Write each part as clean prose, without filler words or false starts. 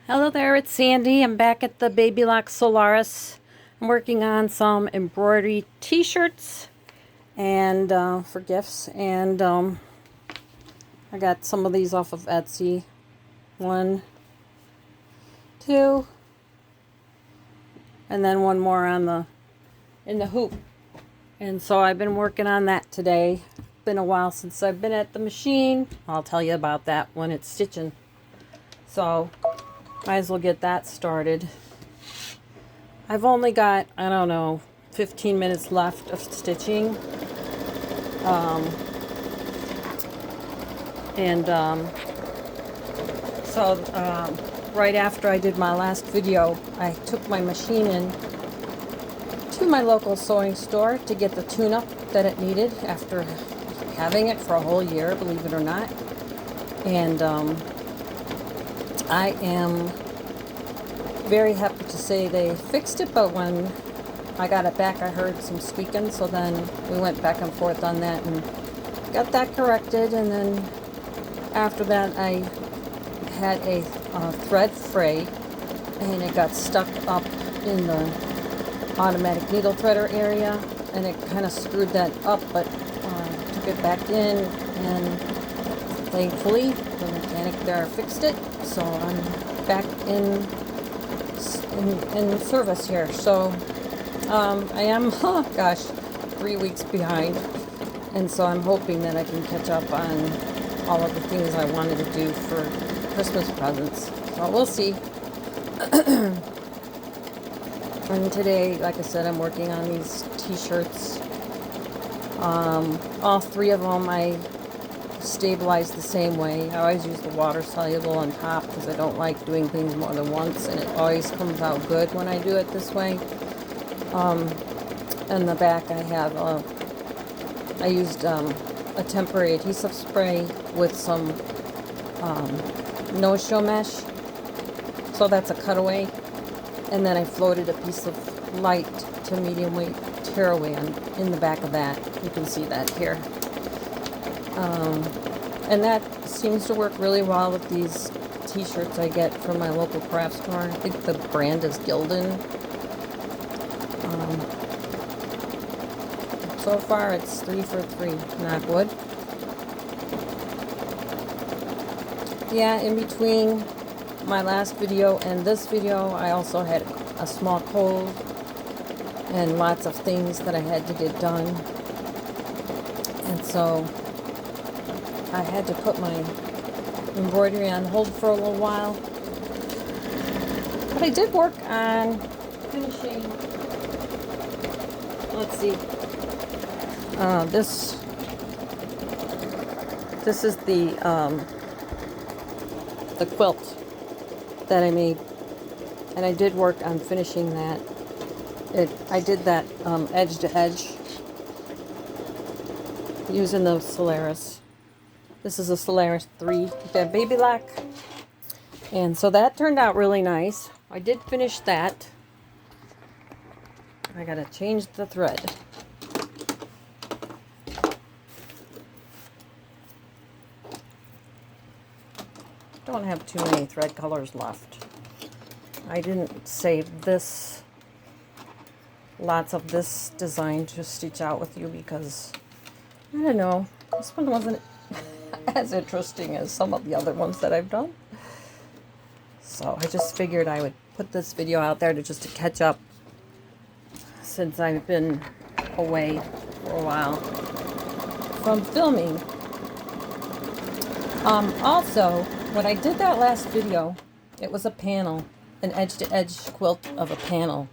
Hello there, it's Sandy. I'm back at the Babylock Solaris. I'm working on some embroidery t-shirts and for gifts, and I got some of these off of Etsy. 1, 2, and then one more on in the hoop. And so I've been working on that today. Been a while since I've been at the machine. I'll tell you about that when it's stitching. So might as well get that started. I've only got, I don't know, 15 minutes left of stitching. Right after I did my last video, I took my machine in to my local sewing store to get the tune-up that it needed after having it for a whole year, believe it or not. And I am very happy to say they fixed it, but when I got it back I heard some squeaking, so then we went back and forth on that and got that corrected. And then after that I had a thread fray, and it got stuck up in the automatic needle threader area, and it kind of screwed that up, but took it back in, and thankfully the mechanic there fixed it, so I'm back in service here. So I am, oh gosh, 3 weeks behind, and so I'm hoping that I can catch up on all of the things I wanted to do for Christmas presents. Well, we'll see. And today, like I said, I'm working on these t-shirts. All three of them I stabilize the same way. I always use the water soluble on top because I don't like doing things more than once, and it always comes out good when I do it this way. In the back I have I used a temporary adhesive spray with some no-show mesh, so that's a cutaway, and then I floated a piece of light to medium weight tearaway in the back of that. You can see that here. And that seems to work really well with these t-shirts I get from my local craft store. I think the brand is Gildan. So far it's 3 for 3, knock wood. Yeah, in between my last video and this video, I also had a small cold and lots of things that I had to get done. And so I had to put my embroidery on hold for a little while. But I did work on finishing, let's see, this is the quilt that I made, and I did work on finishing that. I did that edge to edge using the Solaris. This is a Solaris 3, the Babylock, and so that turned out really nice. I did finish that. I gotta change the thread. Don't have too many thread colors left. I didn't save lots of this design to stitch out with you because, I don't know, this one wasn't as interesting as some of the other ones that I've done. So I just figured I would put this video out there to catch up since I've been away for a while from filming. Also, when I did that last video, it was a panel, an edge-to-edge quilt of a panel.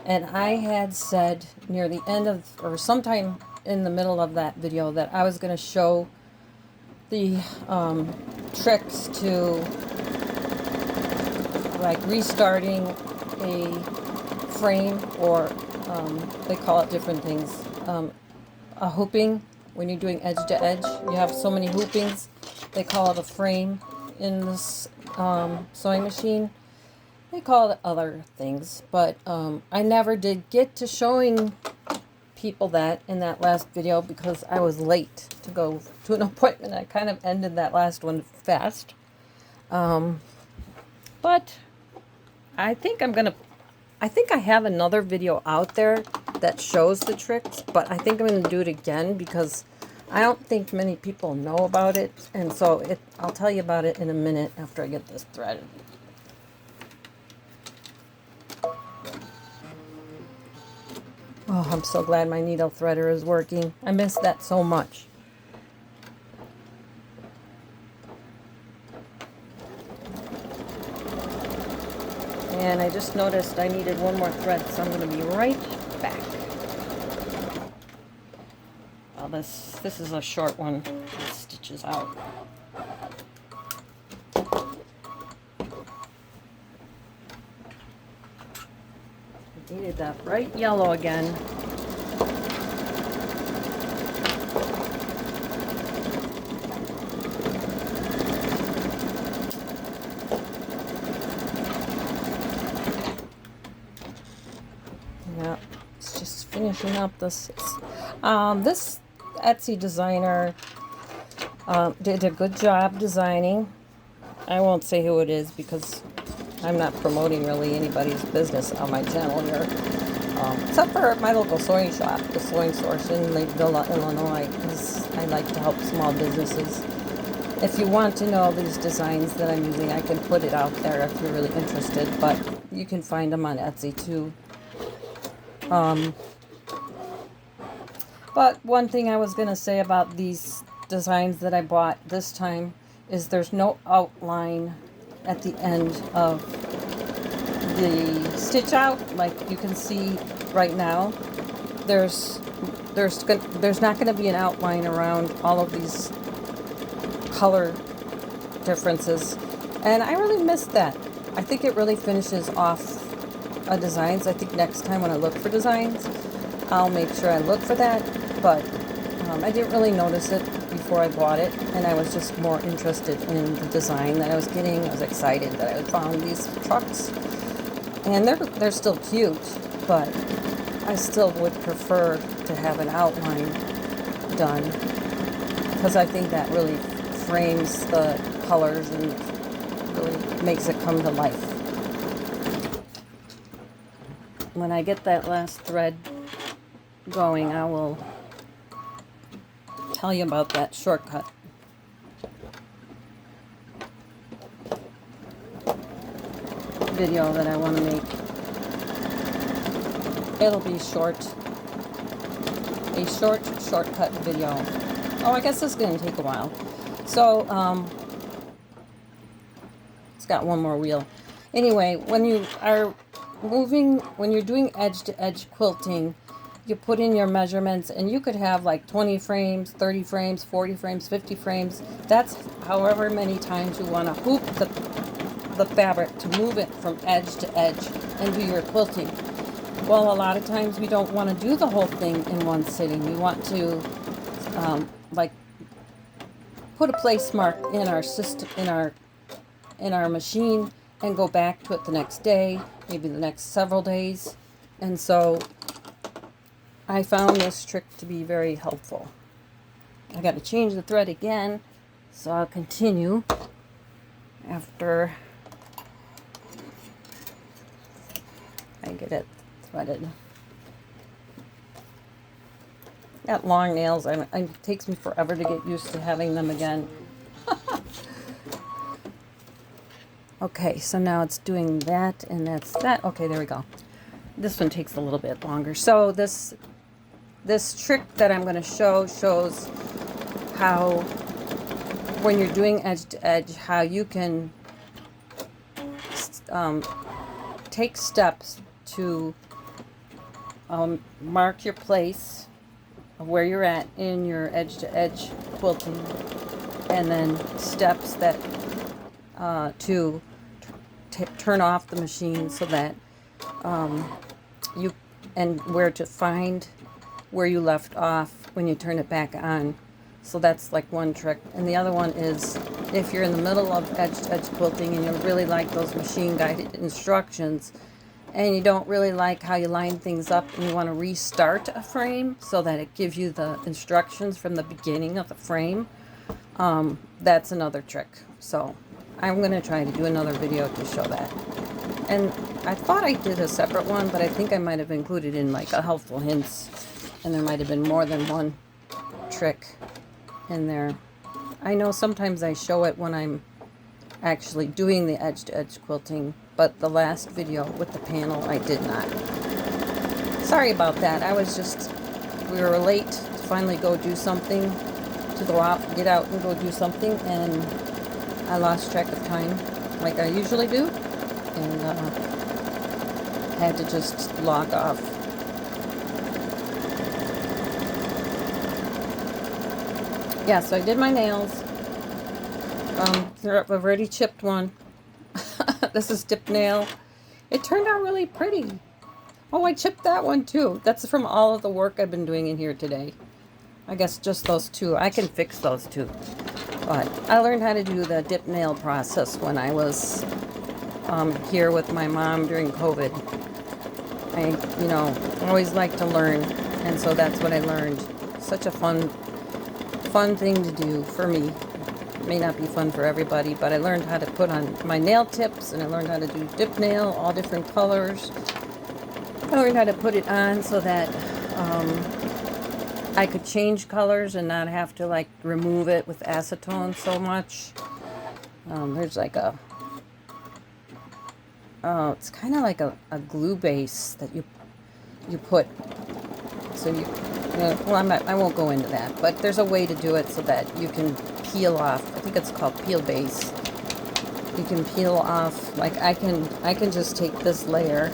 And I had said near the end of, or sometime in the middle of that video, that I was going to show the tricks to like restarting a frame, or they call it different things. A hooping, when you're doing edge to edge, you have so many hoopings, they call it a frame in this sewing machine. They call it other things, but I never did get to showing people that in that last video because I was late to go to an appointment. I kind of ended that last one fast. But I think I think I have another video out there that shows the tricks, but I think I'm going to do it again because I don't think many people know about it. And so I'll tell you about it in a minute after I get this threaded. Oh, I'm so glad my needle threader is working. I miss that so much. And I just noticed I needed one more thread, so I'm going to be right back. Well, this is a short one. It stitches out. I needed that bright yellow again. Yeah, it's just finishing up this. This Etsy designer did a good job designing. I won't say who it is because I'm not promoting really anybody's business on my channel here, except for my local sewing shop, the Sewing Source in Lakeville, Illinois, because I like to help small businesses. If you want to know these designs that I'm using, I can put it out there if you're really interested, but you can find them on Etsy too. But one thing I was going to say about these designs that I bought this time is there's no outline at the end of the stitch out. Like you can see right now, there's not going to be an outline around all of these color differences, and I really missed that. I think it really finishes off designs. I think next time when I look for designs, I'll make sure I look for that, but I didn't really notice it before I bought it, and I was just more interested in the design that I was getting. I was excited that I had found these trucks, and they're still cute, but I still would prefer to have an outline done because I think that really frames the colors and really makes it come to life. When I get that last thread going, I will tell you about that shortcut. Video that I want to make. It'll be short. A shortcut video. Oh, I guess this is going to take a while. So, it's got one more wheel. Anyway, when you are when you're doing edge-to-edge quilting, you put in your measurements, and you could have like 20 frames, 30 frames, 40 frames, 50 frames. That's however many times you want to hoop the fabric to move it from edge to edge and do your quilting. Well, a lot of times we don't want to do the whole thing in one sitting. We want to like put a place mark in our system, in our machine, and go back to it the next day, maybe the next several days. And so I found this trick to be very helpful. I got to change the thread again, so I'll continue after I get it threaded. Got long nails. It takes me forever to get used to having them again. Okay, so now it's doing that, and that's that. Okay, there we go. This one takes a little bit longer. So this trick that I'm going to show shows how, when you're doing edge to edge, how you can take steps to mark your place of where you're at in your edge to edge quilting, and then steps that to turn off the machine so that and where to find where you left off when you turn it back on. So that's like one trick. And the other one is, if you're in the middle of edge to edge quilting and you really like those machine guided instructions, and you don't really like how you line things up, and you want to restart a frame so that it gives you the instructions from the beginning of the frame, that's another trick. So I'm going to try to do another video to show that. And I thought I did a separate one, but I think I might have included in like a helpful hints. And there might have been more than one trick in there. I know sometimes I show it when I'm actually doing the edge-to-edge quilting, but the last video with the panel I did not. Sorry about that. We were late to finally go do something, to go out, get out and go do something, and I lost track of time like I usually do, and had to just log off. Yeah, so I did my nails. I've already chipped one. This is dip nail. It turned out really pretty. Oh, I chipped that one too. That's from all of the work I've been doing in here today. I guess just those two. I can fix those two. But I learned how to do the dip nail process when I was here with my mom during COVID. I always like to learn, and so that's what I learned. Such a fun thing to do for me. It may not be fun for everybody, but I learned how to put on my nail tips, and I learned how to do dip nail, all different colors. I learned how to put it on so that I could change colors and not have to like remove it with acetone so much. There's like it's kind of like a glue base that you put, so I won't go into that, but there's a way to do it so that you can peel off. I think it's called peel base. You can peel off, like I can just take this layer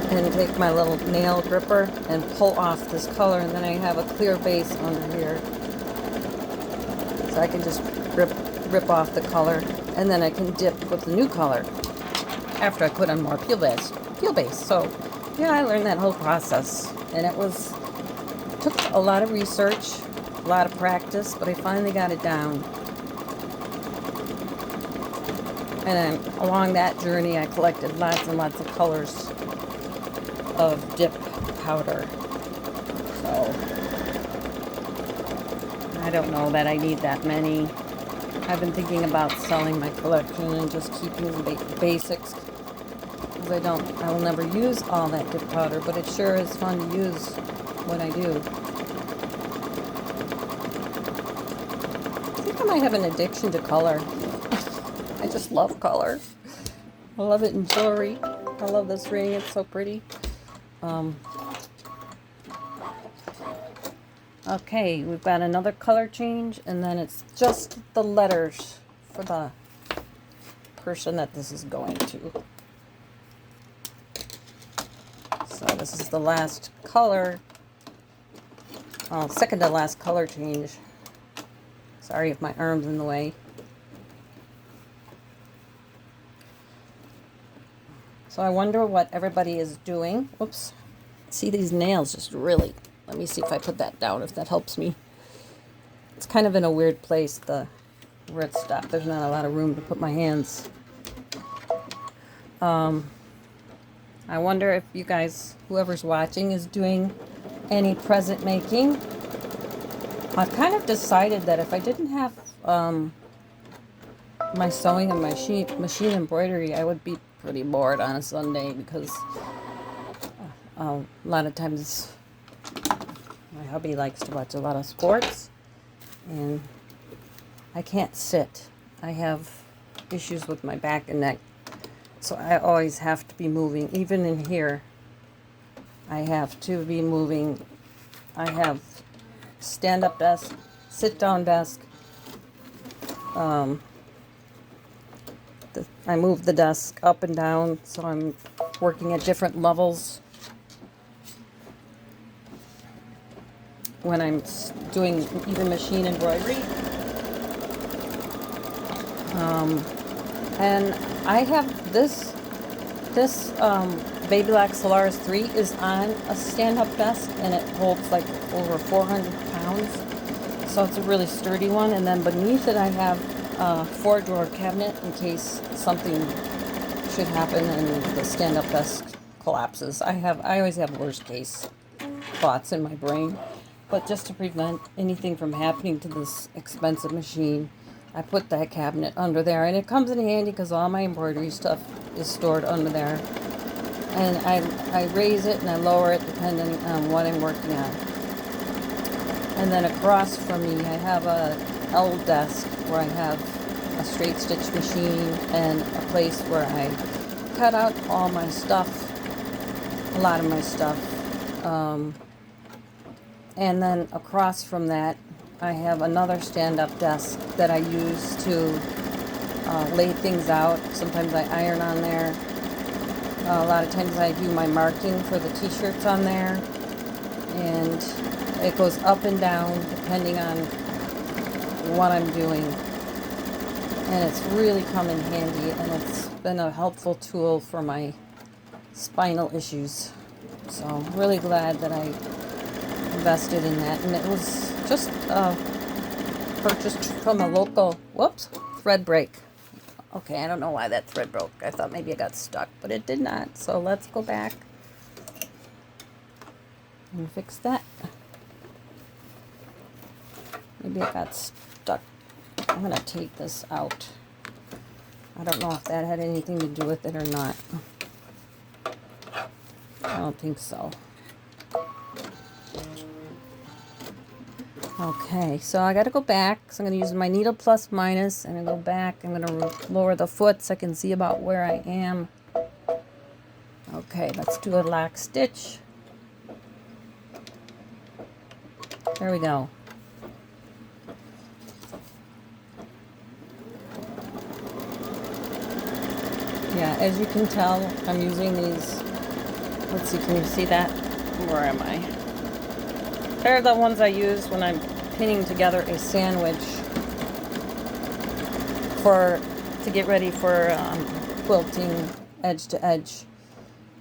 and take my little nail gripper and pull off this color, and then I have a clear base under here. So I can just rip off the color, and then I can dip with the new color after I put on more peel base. So yeah, I learned that whole process, and it took a lot of research, a lot of practice, but I finally got it down. And then along that journey, I collected lots and lots of colors of dip powder. So I don't know that I need that many. I've been thinking about selling my collection and just keeping the basics, because I will never use all that dip powder, but it sure is fun to use when I do. I think I might have an addiction to color. I just love color. I love it in jewelry. I love this ring, it's so pretty. Okay, we've got another color change, and then it's just the letters for the person that this is going to. So this is the last color, second to last color change. Sorry if my arm's in the way. So I wonder what everybody is doing. Whoops. See these nails just really... Let me see if I put that down, if that helps me. It's kind of in a weird place, where it's stopped. There's not a lot of room to put my hands. I wonder if you guys, whoever's watching, is doing any present making. I've kind of decided that if I didn't have my sewing and my machine embroidery, I would be pretty bored on a Sunday, because a lot of times my hubby likes to watch a lot of sports, and I can't sit. I have issues with my back and neck, so I always have to be moving. Even in here, I have to be moving. I have stand-up desk, sit-down desk. I move the desk up and down, so I'm working at different levels when I'm doing even machine embroidery. And I have this Babylock Solaris 3 is on a stand-up desk, and it holds like over 400 pounds. So it's a really sturdy one. And then beneath it I have a 4-drawer cabinet in case something should happen and the stand-up desk collapses. I always have worst case thoughts in my brain. But just to prevent anything from happening to this expensive machine, I put that cabinet under there, and it comes in handy because all my embroidery stuff is stored under there. And I raise it and I lower it depending on what I'm working on. And then across from me, I have a L desk where I have a straight stitch machine and a place where I cut out all my stuff, a lot of my stuff. And then across from that, I have another stand-up desk that I use to lay things out. Sometimes I iron on there. A lot of times I do my marking for the t-shirts on there. And it goes up and down depending on what I'm doing. And it's really come in handy, and it's been a helpful tool for my spinal issues. So I'm really glad that I invested in that. And it was just purchased from a local, whoops, thread break. Okay, I don't know why that thread broke. I thought maybe it got stuck, but it did not. So let's go back and fix that. Maybe it got stuck. I'm going to take this out. I don't know if that had anything to do with it or not. I don't think so. Okay, so I got to go back. So I'm going to use my needle plus minus, and I go back. I'm going to lower the foot so I can see about where I am. Okay, let's do a lock stitch. There we go. Yeah, as you can tell, I'm using these. Let's see, can you see that? Where am I? They're the ones I use when I'm pinning together a sandwich to get ready for quilting edge to edge,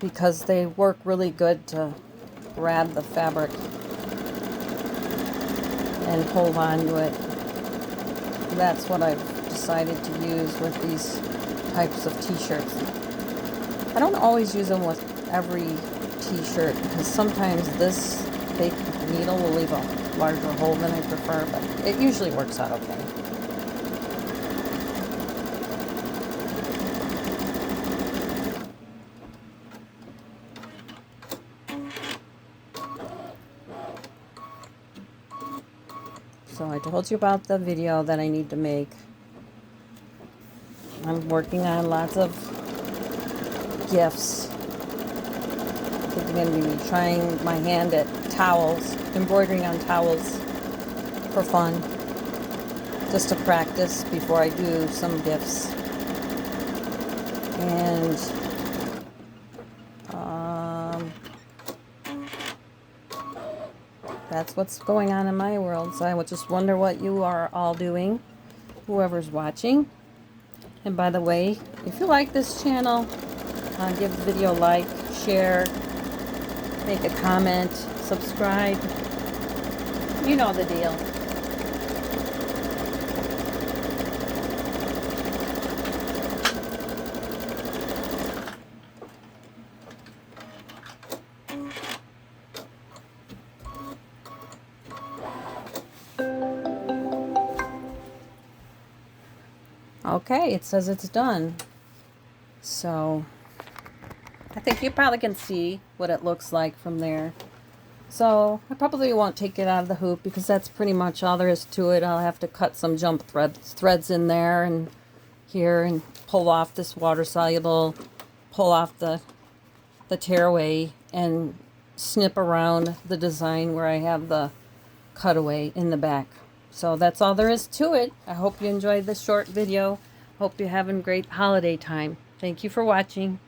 because they work really good to grab the fabric and hold on to it. That's what I've decided to use with these types of t-shirts. I don't always use them with every t-shirt because sometimes this fake needle will leave a larger hole than I prefer, but it usually works out okay. So I told you about the video that I need to make. I'm working on lots of gifts. I think I'm going to be trying my hand at towels, embroidering on towels for fun, just to practice before I do some gifts. And that's what's going on in my world. So I would just wonder what you are all doing, whoever's watching. And by the way, if you like this channel, give the video a like, share, make a comment, subscribe. You know the deal. Okay, it says it's done. So I think you probably can see what it looks like from there. So I probably won't take it out of the hoop because that's pretty much all there is to it. I'll have to cut some jump threads in there and here and pull off this water soluble, pull off the tearaway and snip around the design where I have the cutaway in the back. So that's all there is to it. I hope you enjoyed this short video. Hope you're having a great holiday time. Thank you for watching.